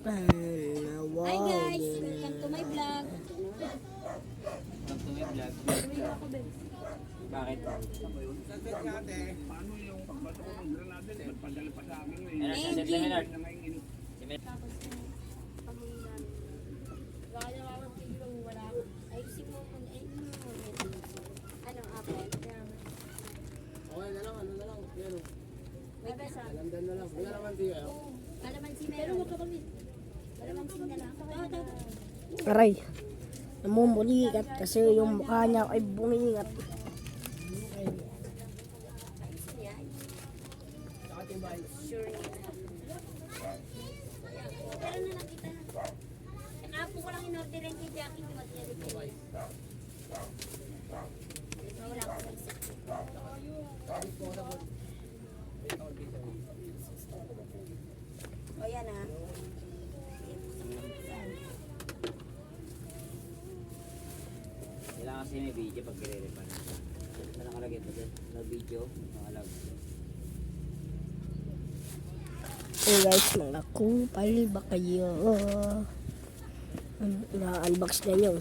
Hi guys, welcome to my vlog. Welcome to my vlog. Bakit? Sunset na Menard. Ayusin mo muna. Anong apple? Okay na lang, ano na lang. Yan o. May besa. Landan na lang. Wala naman di kayo. Kalamansi meron. Kalamansi na lang. Aray, namumuligat kasi yung mukha niya ay bungingat. Sure yan. Pero na nakita na. Nakapo ko lang in-orderin kay Jackie. Wala ko lang isa. O yan ah. Kailangan kasi may video pag i-repan. Ito nakalagay ito dyan. Na video. Nakalagay. So guys, mga kupal ba kayo? Na-unbox na nyo.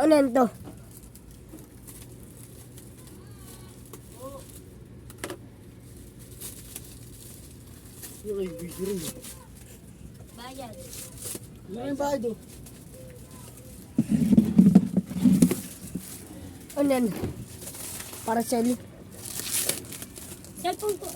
Ano yan to? Yung ay video rin. Bayad. Ano yung bayad o? Ano yan? Para sa lit. Cellphone ko.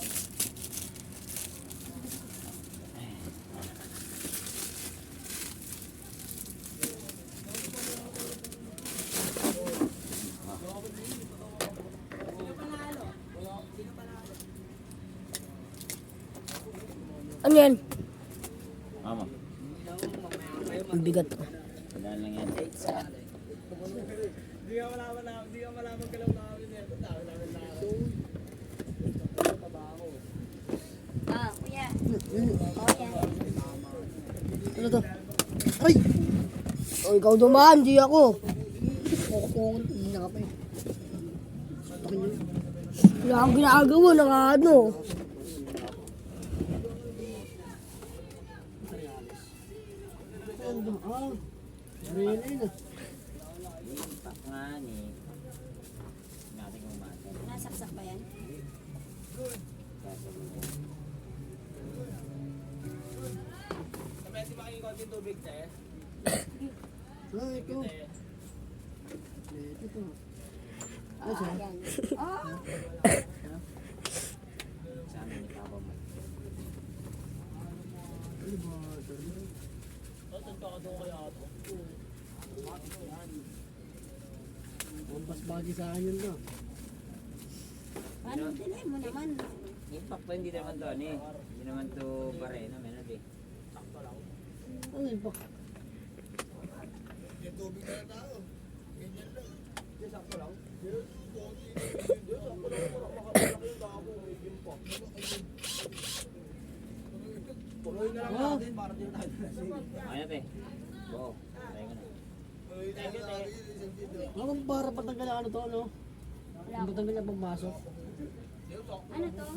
Ano yan? Mama. Ang bigat. Padaan lang yan. Di ka malaman kalaw na kami nito. Tawag namin na ako. Ah, kuya. Oh, yan. Ano to? Ay! O, ikaw dumaan, di ako. Kukukukul. Hindi na ka pa eh. Takin nyo. Wala akong ginagawa ng ano. Ano ba? Ah. Really na. Pak nga ni. Natin kung mata. Nasaksak ba yan? Pwede ba kayong konting tubig, te? Ah, ito. Ito. Ay, siya. Yan. Oh! Sa amin ni Papa mo. Ano ba? Tanta ka doon kaya ito. Ang basbagi sa akin yun na. Paano dinay mo naman? Impact pa hindi naman to ano eh. Hindi naman to barena. Menard eh. Ano yun pa? Ah, Ano te? Oo. Tayo ko na. ang para patanggal ang ano to, ano? Ang patanggal ang pagmasok. Ano to?